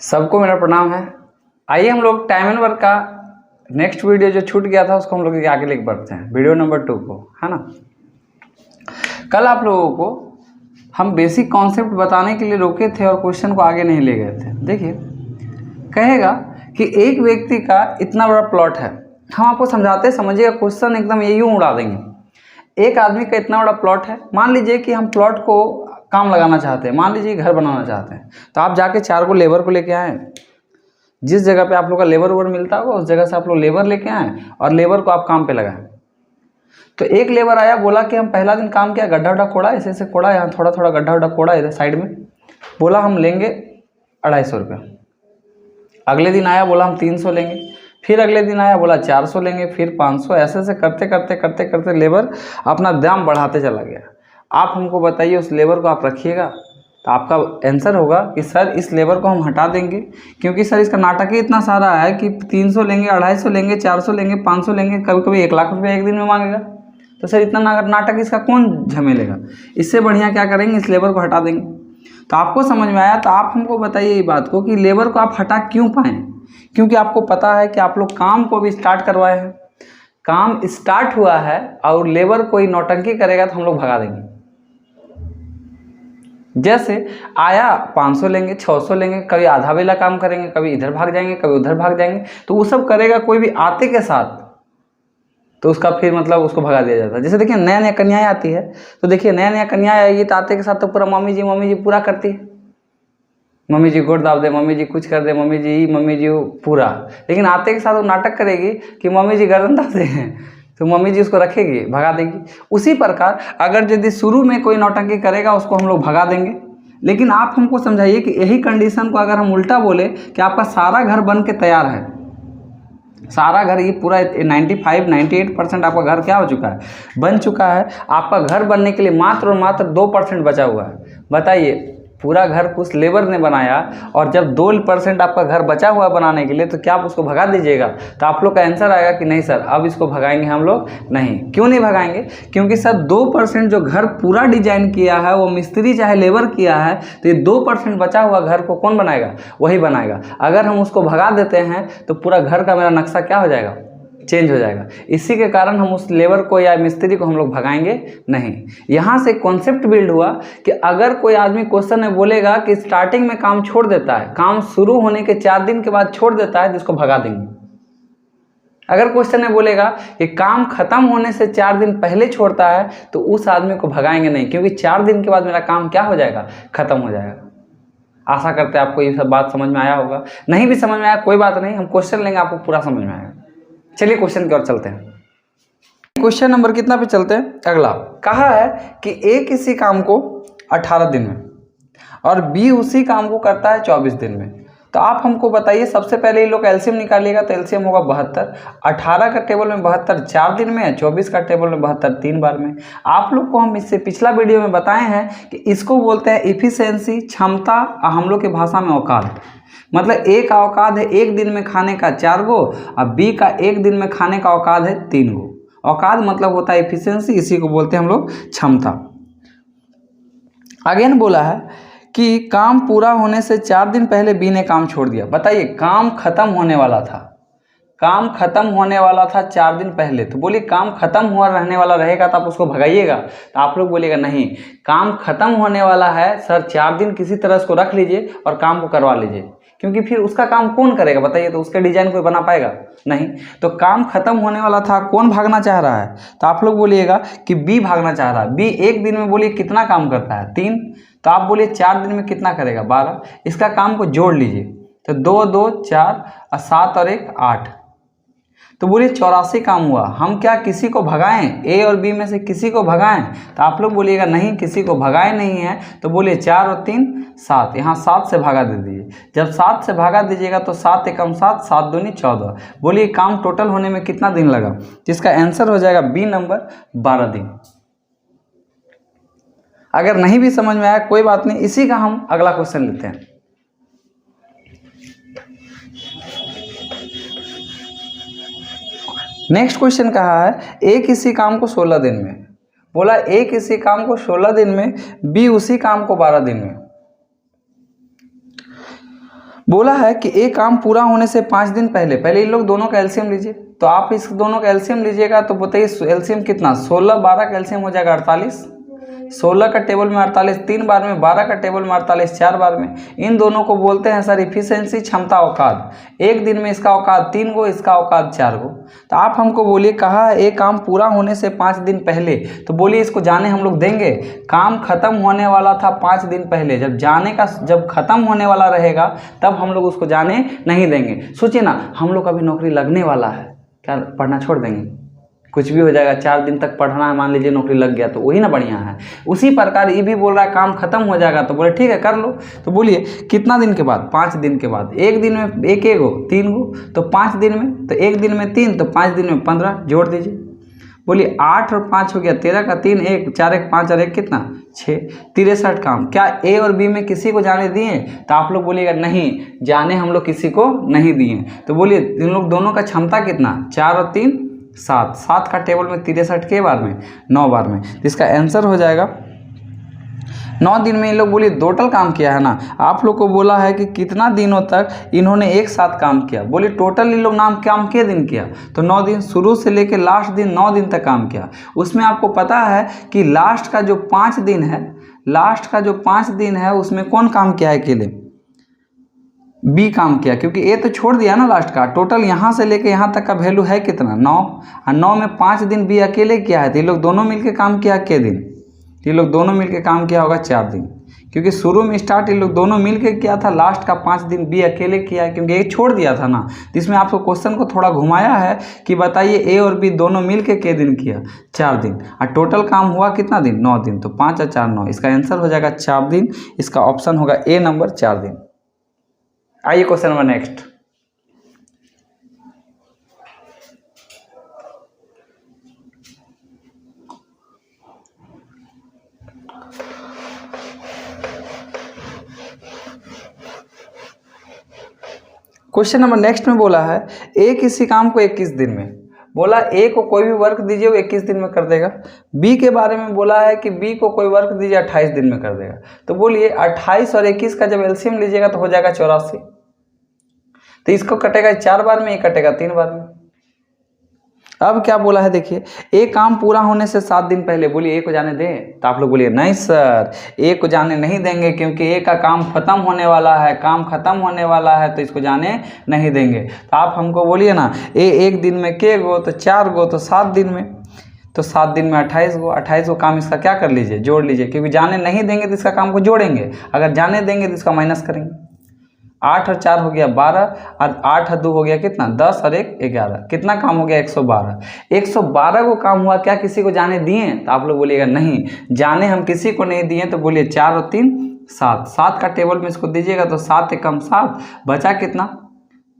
सबको मेरा प्रणाम है। आइए हम लोग टाइम एंड वर्क का नेक्स्ट वीडियो जो छूट गया था उसको हम लोग आगे लेके बढ़ते हैं, वीडियो नंबर 2 को, है ना। कल आप लोगों को हम बेसिक कॉन्सेप्ट बताने के लिए रोके थे और क्वेश्चन को आगे नहीं ले गए थे। देखिए, कहेगा कि एक व्यक्ति का इतना बड़ा प्लॉट है, हम आपको समझाते समझिएगा, क्वेश्चन एकदम ये यूँ उड़ा देंगे। एक आदमी का इतना बड़ा प्लॉट है, मान लीजिए कि हम प्लॉट को काम लगाना चाहते हैं, मान लीजिए घर बनाना चाहते हैं, तो आप जाके 4 को लेबर को लेके आए, जिस जगह पे आप लोग का लेबर ओवर मिलता होगा उस जगह से आप लोग लेबर लेके आए और लेबर को आप काम पे लगाएं। तो एक लेबर आया, बोला कि हम पहला दिन काम किया, गड्ढा उड्ढा कोड़ा, ऐसे ऐसे कोड़ा, यहाँ थोड़ा थोड़ा गड्ढा उड्ढा कोड़ा इधर साइड में, बोला हम लेंगे 250 रुपये। अगले दिन आया, बोला हम 300 लेंगे, फिर अगले दिन आया, बोला 400 लेंगे, फिर 500, ऐसे ऐसे करते करते करते करते लेबर अपना दाम बढ़ाते चला गया। आप हमको बताइए उस लेबर को आप रखिएगा, तो आपका आंसर होगा कि सर इस लेबर को हम हटा देंगे, क्योंकि सर इसका नाटक ही इतना सारा है कि 300 लेंगे, 250 लेंगे, 400 लेंगे, 500 लेंगे, कभी कभी 1 लाख रुपये एक दिन में मांगेगा। तो सर इतना नाटक इसका कौन झमेलेगा, इससे बढ़िया क्या करेंगे, इस लेबर को हटा देंगे। तो आपको समझ में आया, तो आप हमको बताइए ये बात को कि लेबर को आप हटा क्यों पाएँ। क्योंकि आपको पता है कि आप लोग काम को भी स्टार्ट करवाए हैं, काम स्टार्ट हुआ है और लेबर कोई नौटंकी करेगा तो हम लोग भगा देंगे। जैसे आया 500 लेंगे, 600 लेंगे, कभी आधा बेला काम करेंगे, कभी इधर भाग जाएंगे, कभी उधर भाग जाएंगे, तो वो सब करेगा कोई भी आते के साथ, तो उसका फिर मतलब उसको भगा दिया जाता है। जैसे देखिए नया नया कन्याएं आती है, तो देखिए नया नया कन्याएं आएगी तो आते के साथ तो पूरा मम्मी जी पूरा करती है, मम्मी जी गोड़ दाब दे, मम्मी जी कुछ कर दे, मम्मी जी पूरा। लेकिन आते के साथ वो नाटक करेगी कि मम्मी जी गर्दन दाब दे, तो मम्मी जी उसको रखेगी, भगा देगी। उसी प्रकार अगर यदि शुरू में कोई नौटंकी करेगा उसको हम लोग भगा देंगे। लेकिन आप हमको समझाइए कि यही कंडीशन को अगर हम उल्टा बोले कि आपका सारा घर बन के तैयार है, सारा घर ये पूरा 95-98% आपका घर क्या हो चुका है, बन चुका है, आपका घर बनने के लिए मात्र और मात्र 2% बचा हुआ है। बताइए, पूरा घर कुछ लेबर ने बनाया और जब 2% आपका घर बचा हुआ बनाने के लिए, तो क्या आप उसको भगा दीजिएगा। तो आप लोग का आंसर आएगा कि नहीं सर अब इसको भगाएंगे हम लोग नहीं। क्यों नहीं भगाएंगे, क्योंकि सर 2% जो घर पूरा डिजाइन किया है वो मिस्त्री चाहे लेबर किया है, तो ये 2% बचा हुआ घर को कौन बनाएगा, वही बनाएगा। अगर हम उसको भगा देते हैं तो पूरा घर का मेरा नक्शा क्या हो जाएगा, चेंज हो जाएगा। इसी के कारण हम उस लेबर को या मिस्त्री को हम लोग भगाएंगे नहीं। यहाँ से कॉन्सेप्ट बिल्ड हुआ कि अगर कोई आदमी क्वेश्चन में बोलेगा कि स्टार्टिंग में काम छोड़ देता है, काम शुरू होने के 4 दिन के बाद छोड़ देता है, जिसको भगा देंगे। अगर क्वेश्चन में बोलेगा कि काम खत्म होने से 4 दिन पहले छोड़ता है, तो उस आदमी को भगाएंगे नहीं, क्योंकि 4 दिन के बाद मेरा काम क्या हो जाएगा, खत्म हो जाएगा। आशा करते हैं आपको ये सब बात समझ में आया होगा। नहीं भी समझ में आया कोई बात नहीं, हम क्वेश्चन लेंगे, आपको पूरा समझ में आएगा। चलिए क्वेश्चन की ओर चलते हैं। क्वेश्चन नंबर कितना पे चलते हैं, अगला। कहा है कि ए किसी काम को 18 दिन में और बी उसी काम को करता है 24 दिन में। तो आप हमको बताइए, सबसे पहले ये लोग एलसीएम निकालिएगा, तो एलसीएम होगा 72। 18 का टेबल में 72 4 दिन में है, 24 का टेबल में 72 3 बार में। आप लोग को हम इससे पिछला वीडियो में बताए हैं कि इसको बोलते हैं इफिशियंसी, क्षमता, हम लोग की भाषा में औकात। मतलब ए का औकात है एक दिन में खाने का 4 गो और बी का एक दिन में खाने का औकात है 3 गो। औकात मतलब होता है एफिशिएंसी, इसी को बोलते हैं हम लोग क्षमता। अगेन बोला है कि काम पूरा होने से 4 दिन पहले बी ने काम छोड़ दिया। बताइए, काम खत्म होने वाला था, काम खत्म होने वाला था 4 दिन पहले, तो बोलिए काम खत्म हुआ रहने वाला रहेगा तो आप उसको भगाइएगा। तो आप लोग बोलिएगा नहीं, काम खत्म होने वाला है सर, 4 दिन किसी तरह उसको रख लीजिए और काम को करवा लीजिए, क्योंकि फिर उसका काम कौन करेगा बताइए, तो उसका डिजाइन कोई बना पाएगा नहीं। तो काम खत्म होने वाला था, कौन भागना चाह रहा है, तो आप लोग बोलिएगा कि बी भागना चाह रहा है। बी एक दिन में बोलिए कितना काम करता है, 3। तो आप बोलिए 4 दिन में कितना करेगा, 12। इसका काम को जोड़ लीजिए, तो 2 2 4 और 7 और 1 8, तो बोलिए 84 काम हुआ। हम क्या किसी को भगाएं, ए और बी में से किसी को भगाएं, तो आप लोग बोलिएगा नहीं किसी को भगाए नहीं है। तो बोलिए 4 और 3 7, यहाँ 7 से भागा दे दीजिए। जब 7 से भागा दीजिएगा तो 7 एकम 7, 7 दूनी 14। बोलिए काम टोटल होने में कितना दिन लगा, जिसका आंसर हो जाएगा बी नंबर 12 दिन। अगर नहीं भी समझ में आया कोई बात नहीं, इसी का हम अगला क्वेश्चन लेते हैं। नेक्स्ट क्वेश्चन कहा है ए किसी काम को 16 दिन में, बोला ए किसी काम को 16 दिन में, बी उसी काम को 12 दिन में। बोला है कि ए काम पूरा होने से 5 दिन पहले, पहले इन लोग दोनों का एलसीएम लीजिए। तो आप इस दोनों का एलसीएम लीजिएगा तो बताइए एलसीएम कितना, 16 12 का एलसीएम हो जाएगा 48। 16 का टेबल में 48 3 बार में, 12 का टेबल में 48 4 बार में। इन दोनों को बोलते हैं सर इफिशिएंसी, क्षमता, औकात। एक दिन में इसका औकात 3 गो, इसका औकात 4 गो। तो आप हमको बोलिए कहा है एक काम पूरा होने से 5 दिन पहले, तो बोलिए इसको जाने हम लोग देंगे। काम खत्म होने वाला था 5 दिन पहले, जब खत्म होने वाला रहेगा तब हम लोग उसको जाने नहीं देंगे। सोचिए ना, हम लोग का भी नौकरी लगने वाला है, क्या पढ़ना छोड़ देंगे? कुछ भी हो जाएगा, 4 दिन तक पढ़ना है, मान लीजिए नौकरी लग गया तो वही ना बढ़िया है। उसी प्रकार ये भी बोल रहा है काम खत्म हो जाएगा, तो बोले ठीक है कर लो। तो बोलिए कितना दिन के बाद, 5 दिन के बाद। एक दिन में एक गो 3 गो, तो 5 दिन में, तो एक दिन में 3, तो 5 दिन में 15 जोड़ दीजिए। बोलिए 8 और 5 हो गया 13 का 3 1 4 1 5 और 1 कितना 6, 63 काम। क्या ए और बी में किसी को जाने दिए? तो आप लोग बोलिएगा नहीं, जाने हम लोग किसी को नहीं दिए। तो बोलिए इन लोग दोनों का क्षमता कितना, 4 और 3 7, 7 का टेबल में 63 के बार में 9 बार में। तो इसका आंसर हो जाएगा 9 दिन में। इन लोग बोलिए टोटल काम किया है ना, आप लोग को बोला है कि कितना दिनों तक इन्होंने एक साथ काम किया। बोलिए टोटल इन लोग काम के दिन किया, तो 9 दिन, शुरू से लेकर लास्ट दिन 9 दिन तक काम किया। उसमें आपको पता है कि लास्ट का जो 5 दिन है, लास्ट का जो 5 दिन है उसमें कौन काम किया है अकेले? बी काम किया, क्योंकि ए तो छोड़ दिया ना लास्ट का। टोटल यहाँ से लेके यहाँ तक का वैल्यू है कितना 9, और 9 में 5 दिन बी अकेले किया है। तो ये लोग दोनों मिलके काम किया के दिन, ये लोग दोनों मिलके काम किया होगा 4 दिन, क्योंकि शुरू में स्टार्ट ये लोग दोनों मिलके किया था, लास्ट का 5 दिन बी अकेले किया है, क्योंकि एक छोड़ दिया था ना। तो इसमें आपको क्वेश्चन को थोड़ा घुमाया है कि बताइए ए और बी दोनों मिलके के दिन किया 4 दिन, और टोटल काम हुआ कितना दिन 9 दिन। तो 5 और 4 9, इसका आंसर हो जाएगा 4 दिन। इसका ऑप्शन होगा ए नंबर 4 दिन। आइए question number next. Question number next में बोला है ए किसी काम को 21 दिन में, बोला ए को कोई भी वर्क दीजिए वो 21 दिन में कर देगा। बी के बारे में बोला है कि बी को कोई वर्क दीजिए 28 दिन में कर देगा। तो बोलिए 28 और 21 का जब एलसीएम लीजिएगा तो हो जाएगा 84। तो इसको कटेगा 4 बार में, ये कटेगा 3 बार में। अब क्या बोला है देखिए, ए काम पूरा होने से 7 दिन पहले, बोलिए ए को जाने दें? तो आप लोग बोलिए नहीं सर, ए को जाने नहीं देंगे, क्योंकि ए का काम खत्म होने वाला है, काम खत्म होने वाला है, तो इसको जाने नहीं देंगे। तो आप हमको बोलिए ना, ए एक दिन में के गो, तो 4 गो, तो 7 दिन में, तो 7 दिन में 28 गो, 28 गो काम इसका क्या कर लीजिए, जोड़ लीजिए, क्योंकि जाने नहीं देंगे तो इसका काम को जोड़ेंगे, अगर जाने देंगे तो इसका माइनस करेंगे। 8 और 4 हो गया 12, और 8 और 2 हो गया कितना 10, और 1 11, कितना काम हो गया 112। 112 को काम हुआ, क्या किसी को जाने दिए? तो आप लोग बोलिएगा नहीं, जाने हम किसी को नहीं दिए। तो बोलिए 4 और 3 7, 7 का टेबल में इसको दीजिएगा तो 7 एकम 7, बचा कितना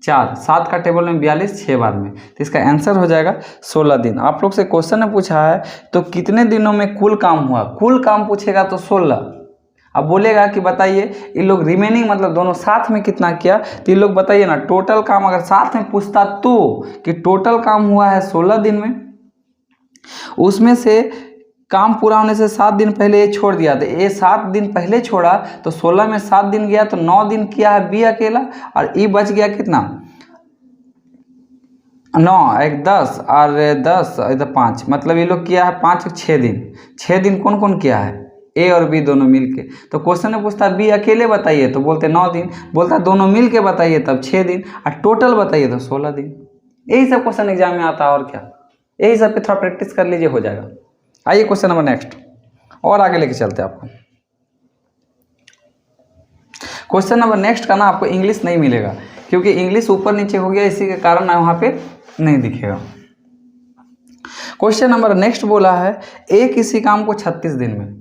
4, 7 का टेबल में 42 6 बार में। तो इसका आंसर हो जाएगा 16 दिन। आप लोग से क्वेश्चन ने पूछा है तो कितने दिनों में कुल काम हुआ, कुल काम पूछेगा तो 16। अब बोलेगा कि बताइए इन लोग रिमेनिंग मतलब दोनों साथ में कितना किया, तो इन लोग बताइए ना टोटल काम अगर साथ में पूछता तो, कि टोटल काम हुआ है 16 दिन में, उसमें से काम पूरा होने से 7 दिन पहले ये छोड़ दिया, तो ये 7 दिन पहले छोड़ा, तो 16 में 7 दिन गया, तो 9 दिन किया है बी अकेला, और ई बच गया कितना 9 1 10 और 10 इधर 5, मतलब ये लोग किया है 5 6 दिन। 6 दिन कौन कौन किया है, ए और बी दोनों मिलके। तो क्वेश्चन में पूछता बी अकेले बताइए तो बोलते 9 दिन, बोलता दोनों मिलके बताइए तब 6 दिन, और टोटल बताइए तो 16 दिन। यही सब क्वेश्चन एग्जाम में आता है, और क्या, यही सब पे थोड़ा प्रैक्टिस कर लीजिए, हो जाएगा। आइए क्वेश्चन नंबर नेक्स्ट, और आगे लेके चलते हैं आपको। क्वेश्चन नंबर नेक्स्ट का ना आपको इंग्लिश नहीं मिलेगा, क्योंकि इंग्लिश ऊपर नीचे हो गया, इसी के कारण ना वहाँ पे नहीं दिखेगा। क्वेश्चन नंबर नेक्स्ट बोला है ए किसी काम को 36 दिन में,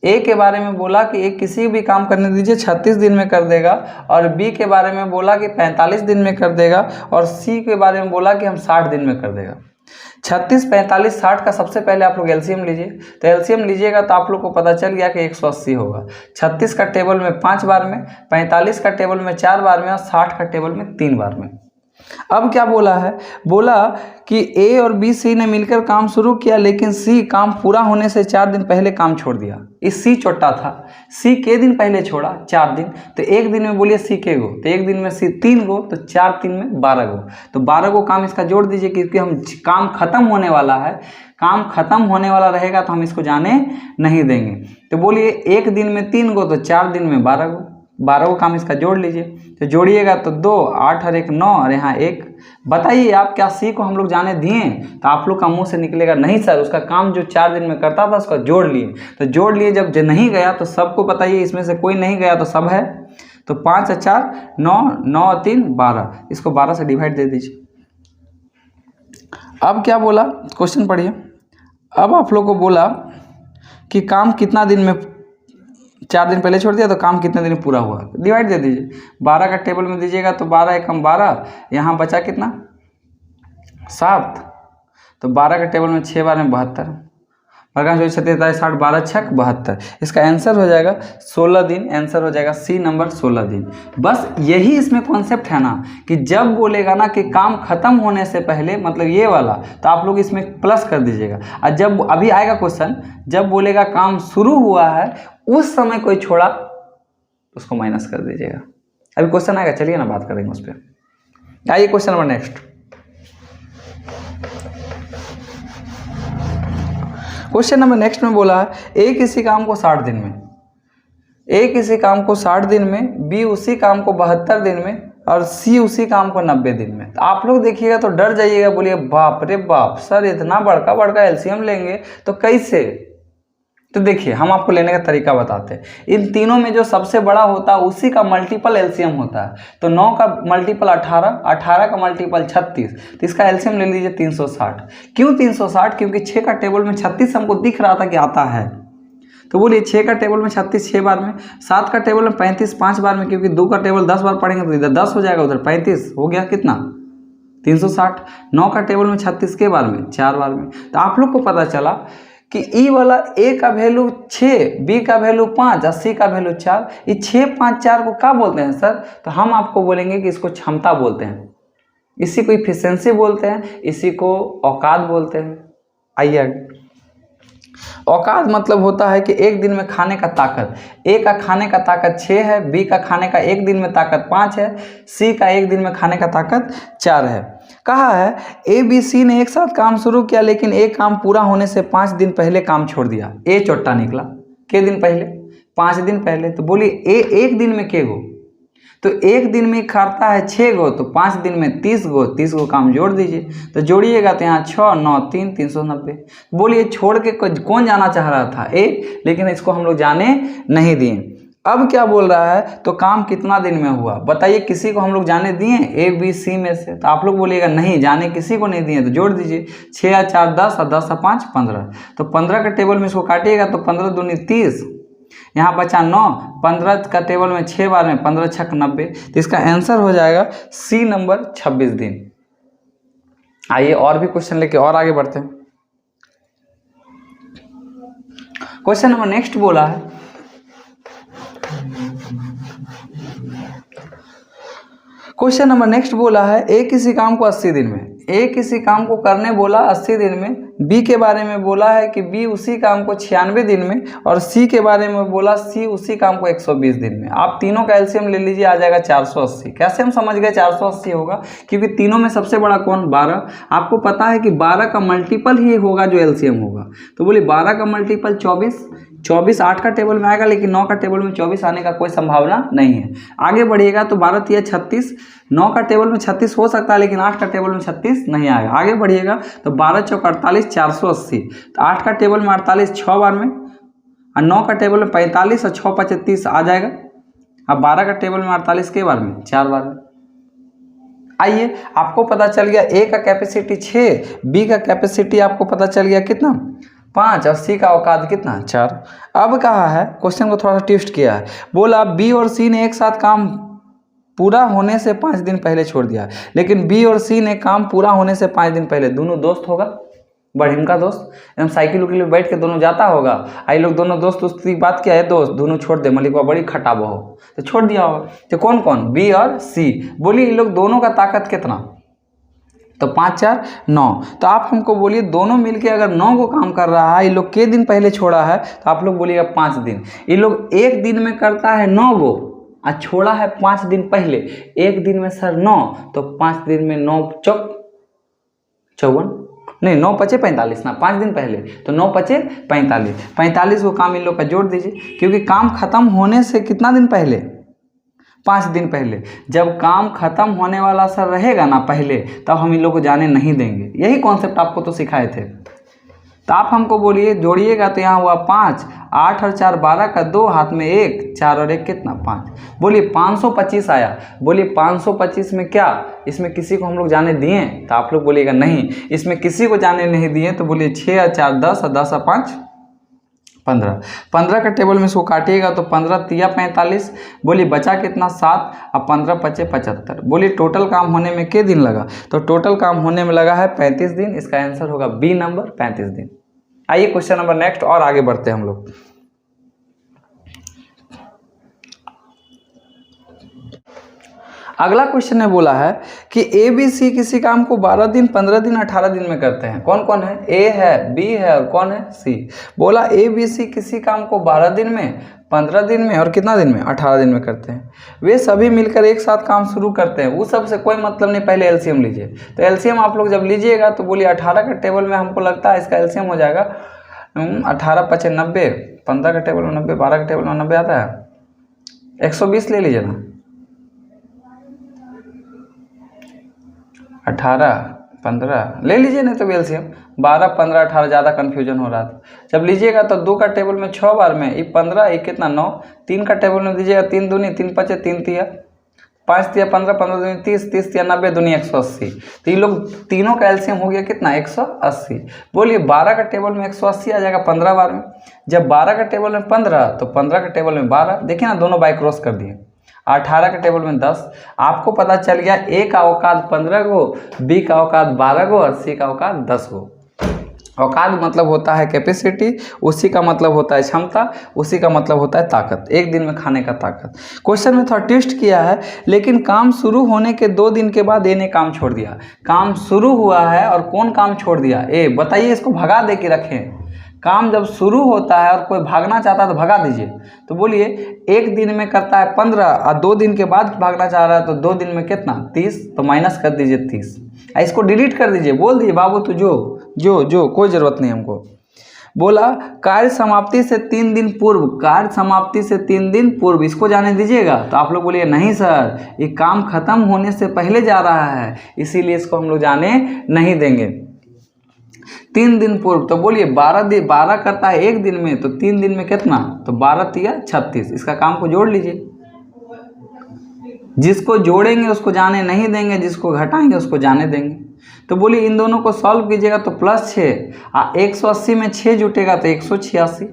ए के बारे में बोला कि ए किसी भी काम करने दीजिए 36 दिन में कर देगा, और बी के बारे में बोला कि 45 दिन में कर देगा, और सी के बारे में बोला कि हम 60 दिन में कर देगा। 36 45 60 का सबसे पहले आप लोग एलसीएम लीजिए। तो एलसीएम लीजिएगा तो आप लोग को पता चल गया कि 180 होगा। 36 का टेबल में 5 बार में, 45 का टेबल में 4 बार में, और 60 का टेबल में 3 बार में। अब क्या बोला है, बोला कि ए और बी सी ने मिलकर काम शुरू किया, लेकिन सी काम पूरा होने से 4 दिन पहले काम छोड़ दिया। इस सी चोट्टा था, सी के दिन पहले छोड़ा 4 दिन, तो एक दिन में बोलिए सी के गो, तो एक दिन में सी 3 गो, तो 4 3 में 12 गो, तो 12 गो काम इसका जोड़ दीजिए, क्योंकि हम काम खत्म होने वाला है, काम खत्म होने वाला रहेगा तो हम इसको जाने नहीं देंगे। तो बोलिए एक दिन में 3 गो, तो 4 दिन में 12 गो, 12 को काम इसका जोड़ लीजिए, तो जोड़िएगा तो 2 8 और 1 9 और यहाँ 1। बताइए आप क्या सी को हम लोग जाने दिए? तो आप लोग का मुंह से निकलेगा नहीं सर, उसका काम जो 4 दिन में करता था उसका जोड़ लिए। तो जोड़ लिए, जब नहीं गया तो सबको बताइए, इसमें से कोई नहीं गया तो सब है, तो 5 और 4 9, 9 और 3 12, इसको 12 से डिवाइड दे दीजिए। अब क्या बोला, क्वेश्चन पढ़िए। अब आप लोग को बोला कि काम कितना दिन में, 4 दिन पहले छोड़ दिया तो काम कितने दिन में पूरा हुआ, डिवाइड दे दीजिए। 12 का टेबल में दीजिएगा तो 12 एकम 12, यहाँ बचा कितना 7, तो 12 का टेबल में 6 बार में 72, 57 60 12 छक 72, इसका आंसर हो जाएगा 16 दिन, आंसर हो जाएगा सी नंबर 16 दिन। बस यही इसमें कॉन्सेप्ट है ना, कि जब बोलेगा ना कि काम खत्म होने से पहले, मतलब ये वाला, तो आप लोग इसमें प्लस कर दीजिएगा। और जब अभी आएगा क्वेश्चन, जब बोलेगा काम शुरू हुआ है उस समय कोई छोड़ा तो उसको माइनस कर दीजिएगा। अभी क्वेश्चन आएगा, चलिए ना बात करेंगे उस पर। आइए question number next. Question number next में बोला है ए किसी काम को 60 दिन में, ए किसी काम को 60 दिन में, बी उसी काम को 72 दिन में और सी उसी काम को 90 दिन में। तो आप लोग देखिएगा तो डर जाइएगा, बोलिए बाप रे बाप सर इतना बड़का बड़का एलसीएम लेंगे तो कैसे? तो देखिए हम आपको लेने का तरीका बताते हैं। इन तीनों में जो सबसे बड़ा होता है उसी का मल्टीपल एलसीएम होता है। तो 9 का मल्टीपल 18, 18 का मल्टीपल 36, तो इसका एलसीएम ले लीजिए 360। क्यों 360? क्योंकि 6 का टेबल में 36 हमको दिख रहा था कि आता है, तो बोलिए 6 का टेबल में 36 6 बार में, 7 का टेबल में 35 5 बार में, क्योंकि 2 का टेबल 10 बार पढ़ेंगे तो इधर 10 हो जाएगा, उधर 35 हो गया कितना 360। 9 का टेबल में 36 के बार में 4 बार में। तो आप लोग को पता चला कि ई वाला ए का वैल्यू 6, बी का वैल्यू 5 और सी का वैल्यू 4। ये 6 5 4 को क्या बोलते हैं सर? तो हम आपको बोलेंगे कि इसको क्षमता बोलते हैं, इसी को इफिशिएंसी बोलते हैं, इसी को औकात बोलते हैं। आइए आगे। औकात मतलब होता है कि एक दिन में खाने का ताकत, ए का खाने का ताकत 6 है, बी का खाने का एक दिन में ताकत 5 है, सी का एक दिन में खाने का ताकत 4 है। कहा है ए बी सी ने एक साथ काम शुरू किया, लेकिन एक काम पूरा होने से 5 दिन पहले काम छोड़ दिया। ए चोट्टा निकला, के दिन पहले 5 दिन पहले। तो बोलिए ए एक दिन में के गो, तो एक दिन में खाता है 6 गो, तो 5 दिन में 30 गो, 30 गो काम जोड़ दीजिए। तो जोड़िएगा तो यहाँ 6 9 3 390। बोलिए छोड़ के कौन जाना चाह रहा था? ए, लेकिन इसको हम लोग जाने नहीं दिए। अब क्या बोल रहा है, तो काम कितना दिन में हुआ बताइए? किसी को हम लोग जाने दिए ए बी सी में से? तो आप लोग बोलिएगा नहीं, जाने किसी को नहीं दिए, तो जोड़ दीजिए 6 और 4 10 और 10 और 5 15। तो 15 का टेबल में इसको काटिएगा तो 15 दूनी 30, यहाँ बचा 9, 15 का टेबल में 6 बार में 15 छक 90, तो इसका आंसर हो जाएगा सी नंबर 26 दिन। आइए और भी क्वेश्चन लेके और आगे बढ़ते हैं। क्वेश्चन नंबर नेक्स्ट बोला है क्वेश्चन नंबर नेक्स्ट बोला है ए किसी काम को 80 दिन में, ए किसी काम को करने बोला 80 दिन में, बी के बारे में बोला है कि बी उसी काम को 96 दिन में, और सी के बारे में बोला सी उसी काम को 120 दिन में। आप तीनों का एलसीएम ले लीजिए, आ जाएगा 480। कैसे हम समझ गए 480 होगा? क्योंकि तीनों में सबसे बड़ा कौन? 12। आपको पता है कि 12 का मल्टीपल ही होगा जो एलसीएम होगा। तो बोलिए 12 का मल्टीपल 24, 24 8 का टेबल में आएगा, लेकिन 9 का टेबल में 24 आने का कोई संभावना नहीं है। आगे बढ़िएगा तो 12 3 36, 9 का टेबल में 36 हो सकता है, लेकिन 8 का टेबल में 36 नहीं आएगा। आगे बढ़िएगा तो 12 चौक 48 480, तो 8 का टेबल में 48 6 बार में, और 9 का टेबल में 45 और 6 5 30 आ जाएगा। अब 12 का टेबल में 48 के बार में 4 बार में। आइए आपको पता चल गया ए का कैपेसिटी 6, बी का कैपेसिटी आपको पता चल गया कितना 5, और सी का औकात कितना 4। अब कहा है, क्वेश्चन को थोड़ा सा ट्विस्ट किया है, बोला बी और सी ने एक साथ काम पूरा होने से 5 दिन पहले छोड़ दिया, लेकिन बी और सी ने काम पूरा होने से 5 दिन पहले, दोनों दोस्त होगा, बढ़िम का दोस्त, एकदम साइकिल उकिल में बैठ के दोनों जाता होगा, आई लोग दोनों दोस्त उसकी बात क्या है, दोस्त दोनों छोड़ दे, मलिकवा बड़ी खटाबो हो, तो छोड़ दिया होगा। तो कौन कौन, बी और सी। बोलिए इन लोग दोनों का ताकत कितना, तो 5 4 9। तो आप हमको बोलिए दोनों मिलके अगर 9 को काम कर रहा है, ये लोग के दिन पहले छोड़ा है, तो आप लोग बोलिएगा 5 दिन। ये लोग एक दिन में करता है 9 गो और छोड़ा है 5 दिन पहले। एक दिन में सर 9, तो 5 दिन में 9 चौक 54, नहीं 9 पचे 45 ना, 5 दिन पहले तो 9 पचे 45, 45 को काम इन लोग का जोड़ दीजिए, क्योंकि काम खत्म होने से कितना दिन पहले, 5 दिन पहले। जब काम खत्म होने वाला सर रहेगा ना पहले, तब हम इन लोग को जाने नहीं देंगे। यही कॉन्सेप्ट आपको तो सिखाए थे। तो आप हमको बोलिए जोड़िएगा, तो यहाँ हुआ 5, 8 और 4 12 का 2, हाथ में 1, 4 और 1 कितना 5। बोलिए 525 आया। बोलिए 525 में क्या इसमें किसी को हम लोग जाने दिए, तो आप लोग बोलिएगा नहीं इसमें किसी को जाने नहीं दिए। तो बोलिए 6 और 4 10 और 10 और 5 15, 15 का टेबल में इसको काटिएगा तो 15 तिया 45। बोलिए बचा कितना 7 और 15 पचे 75। बोलिए टोटल काम होने में कितने दिन लगा, तो टोटल काम होने में लगा है 35 दिन। इसका आंसर होगा बी नंबर 35 दिन। आइए क्वेश्चन नंबर नेक्स्ट और आगे बढ़ते हैं हम लोग। अगला क्वेश्चन ने बोला है कि ए बी सी किसी काम को 12 दिन 15 दिन 18 दिन में करते हैं। कौन कौन है, ए है, बी है और कौन है, सी। बोला ए बी सी किसी काम को 12 दिन में 15 दिन में और कितना दिन में 18 दिन में करते हैं। वे सभी मिलकर एक साथ काम शुरू करते हैं। उस सब से कोई मतलब नहीं, पहले एलसीएम लीजिए। तो एलसीएम आप लोग जब लीजिएगा तो बोलिए 18 का टेबल में हमको लगता है इसका एलसीएम हो जाएगा 18 पचे 90, 15 का टेबल में 90, 12 का टेबल में 90 आता है, 120 ले लीजिए ना। 18 15 ले लीजिए, नहीं तो एलसीएम 12 15 18 ज़्यादा कन्फ्यूजन हो रहा था। जब लीजिएगा तो 2 का टेबल में 6 बार में ये 15, ये कितना 9, 3 का टेबल में दीजिएगा 3 दूनी 3 पचे 3 तिया, 5 तिया 15, 15 दूनी 30, 30 तिया 90 दूनी 180। तो ये लोग तीनों का एलसीएम हो गया कितना 180। बोलिए 12 का टेबल में 180 आ जाएगा 15 बार में। जब 12 का टेबल में 15, तो 15 का टेबल में 12, देखिए ना दोनों बाई क्रॉस कर दिए। 18 के टेबल में 10। आपको पता चल गया ए का औकात 15 गो, बी का औकात 12 गो और सी का औकात 10 गो। औकात मतलब होता है कैपेसिटी, उसी का मतलब होता है क्षमता, उसी का मतलब होता है ताकत, एक दिन में खाने का ताकत। क्वेश्चन में थोड़ा ट्विस्ट किया है, लेकिन काम शुरू होने के 2 दिन के बाद ए ने काम छोड़ दिया। काम शुरू हुआ है और कौन काम छोड़ दिया, ए। बताइए इसको भगा दे के रखें। काम जब शुरू होता है और कोई भागना चाहता है तो भगा दीजिए। तो बोलिए एक दिन में करता है 15 और 2 दिन के बाद भागना चाह रहा है, तो 2 दिन में कितना 30, तो माइनस कर दीजिए 30। इसको डिलीट कर दीजिए, बोल दीजिए बाबू तू जो कोई ज़रूरत नहीं हमको। बोला कार्य समाप्ति से 3 दिन पूर्व, कार्य समाप्ति से 3 दिन पूर्व इसको जाने दीजिएगा। तो आप लोग बोलिए नहीं सर ये काम खत्म होने से पहले जा रहा है, इसीलिए इसको हम लोग जाने नहीं देंगे। 3 दिन पूर्व, तो बोलिए 12 करता है एक दिन में, तो 3 दिन में कितना, तो 12 तिया 36। इसका काम को जोड़ लीजिए। जिसको जोड़ेंगे उसको जाने नहीं देंगे, जिसको घटाएंगे उसको जाने देंगे। तो बोलिए इन दोनों को सॉल्व कीजिएगा तो +6 180 में 6 जुटेगा तो 186।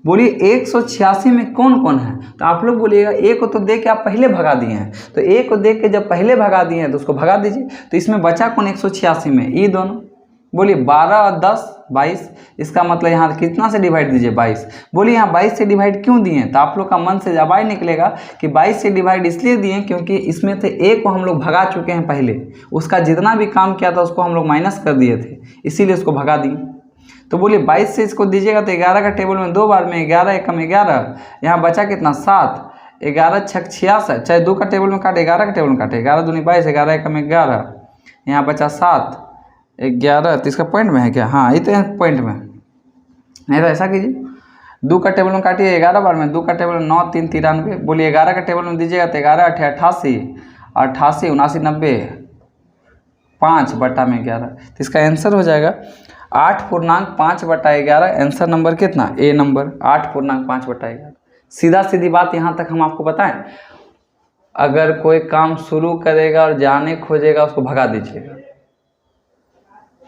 बोलिए 186 में कौन कौन है, तो आप लोग बोलिएगा ए को तो दे के आप पहले भगा दिए हैं, तो ए को दे के जब पहले भगा दिए हैं तो उसको भगा दीजिए। तो इसमें बचा कौन 186 में, ये दोनों। बोलिए 12 और 10 22, इसका मतलब यहाँ कितना से डिवाइड दीजिए 22। बोलिए यहाँ 22 से डिवाइड क्यों दिए, तो आप लोग का मन से जवाब निकलेगा कि 22 से डिवाइड इसलिए दिए क्योंकि इसमें से ए को हम लोग भगा चुके हैं पहले, उसका जितना भी काम किया था उसको हम लोग माइनस कर दिए थे, इसीलिए उसको भगा दिए। तो बोलिए 22 से इसको दीजिएगा तो 11 का टेबल में 2 बार में 11 एकम 11, यहाँ बचा कितना 7, 11 छक 66, चाहे 2 का टेबल में काटे 11 का टेबल में काटे, 11 दूनी 22, 11 एकम 11, यहाँ बचा 7 11। तो इसका पॉइंट में है क्या, हाँ ये तो है पॉइंट में। नहीं तो ऐसा कीजिए 2 का टेबल में काटिए 11 बार में, 2 का टेबल में 9 3 93। बोलिए 11 का टेबल में दीजिएगा तो 11 8 88, 88 79 90, 5 बटा में 11। तो इसका आंसर हो जाएगा 8.5 बटा 11। आंसर नंबर कितना, ए नंबर 8.5 बटा 11। सीधा सीधी बात यहाँ तक हम आपको बताएं, अगर कोई काम शुरू करेगा और जाने खोजेगा उसको भगा दीजिएगा।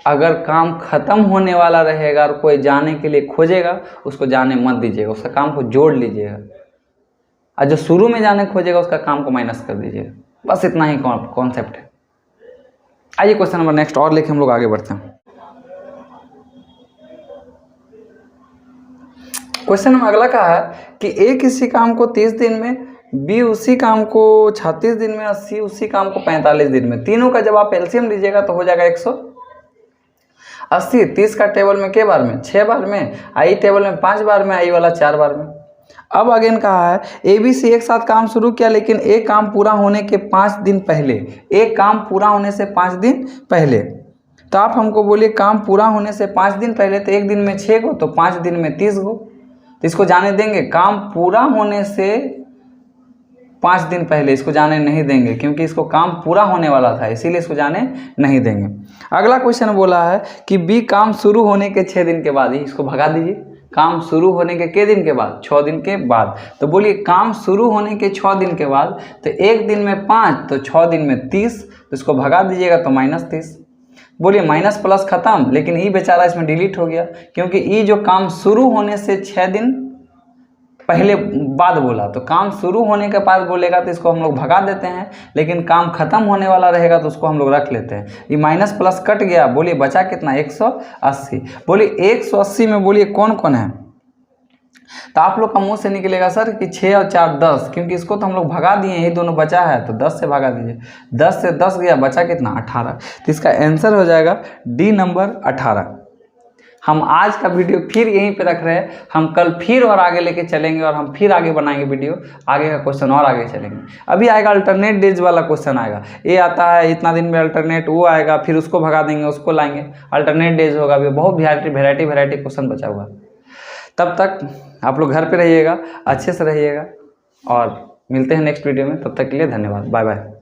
अगर काम खत्म होने वाला रहेगा और कोई जाने के लिए खोजेगा उसको जाने मत दीजिएगा, उसका काम को जोड़ लीजिएगा। और जो शुरू में जाने खोजेगा उसका काम को माइनस कर दीजिएगा। बस इतना ही कॉन्सेप्ट है। आइए क्वेश्चन नंबर नेक्स्ट और लेके हम लोग आगे बढ़ते हैं। क्वेश्चन में अगला कहा है कि ए किसी काम को 30 दिन में, बी उसी काम को 36 दिन में और सी उसी काम को 45 दिन में। तीनों का जब आप एलसीएम लीजिएगा तो हो जाएगा 180। 30 का टेबल में के बार में, 6 बार में, आई टेबल में 5 बार में, आई वाला 4 बार में। अब अगेन कहा है ए बी सी एक साथ काम शुरू किया लेकिन एक काम पूरा होने के 5 दिन पहले, एक काम पूरा होने से 5 दिन पहले। तो आप हमको बोलिए काम पूरा होने से 5 दिन पहले, तो एक दिन में 6 गो तो 5 दिन में 30 गो। तो इसको जाने देंगे काम पूरा होने से 5 दिन पहले, इसको जाने नहीं देंगे क्योंकि इसको काम पूरा होने वाला था, इसीलिए इसको जाने नहीं देंगे। अगला क्वेश्चन बोला है कि बी काम शुरू होने के 6 दिन के बाद ही, इसको भगा दीजिए। काम शुरू होने के दिन के बाद, 6 दिन के बाद। तो बोलिए काम शुरू होने के 6 दिन के बाद, तो एक दिन में 5 तो 6 दिन में 30, तो इसको भगा दीजिएगा तो -30। बोलिए माइनस प्लस खत्म, लेकिन ई बेचारा इसमें डिलीट हो गया क्योंकि ई जो काम शुरू होने से 6 दिन पहले बाद बोला, तो काम शुरू होने के बाद बोलेगा तो इसको हम लोग भगा देते हैं, लेकिन काम खत्म होने वाला रहेगा तो उसको हम लोग रख लेते हैं। ये माइनस प्लस कट गया, बोलिए बचा कितना 180। बोलिए 180 में बोलिए कौन कौन है, तो आप लोग का मुंह से निकलेगा सर कि 6 और 4 10, क्योंकि इसको तो हम लोग भगा दिए, यही दोनों बचा है तो 10 से भगा दीजिए। 10 से 10 गया, बचा कितना 18। तो इसका आंसर हो जाएगा डी नंबर 18। हम आज का वीडियो फिर यहीं पे रख रहे हैं, हम कल फिर और आगे लेके चलेंगे और हम फिर आगे बनाएंगे वीडियो, आगे का क्वेश्चन और आगे चलेंगे। अभी आएगा अल्टरनेट डेज वाला क्वेश्चन आएगा, ये आता है इतना दिन में अल्टरनेट, वो आएगा फिर उसको भगा देंगे, उसको लाएंगे, अल्टरनेट डेज होगा। अभी बहुत वेराइटी क्वेश्चन बचा हुआ। तब तक आप लोग घर पे रहिएगा, अच्छे से रहिएगा और मिलते हैं नेक्स्ट वीडियो में। तब तक के लिए धन्यवाद, बाय बाय।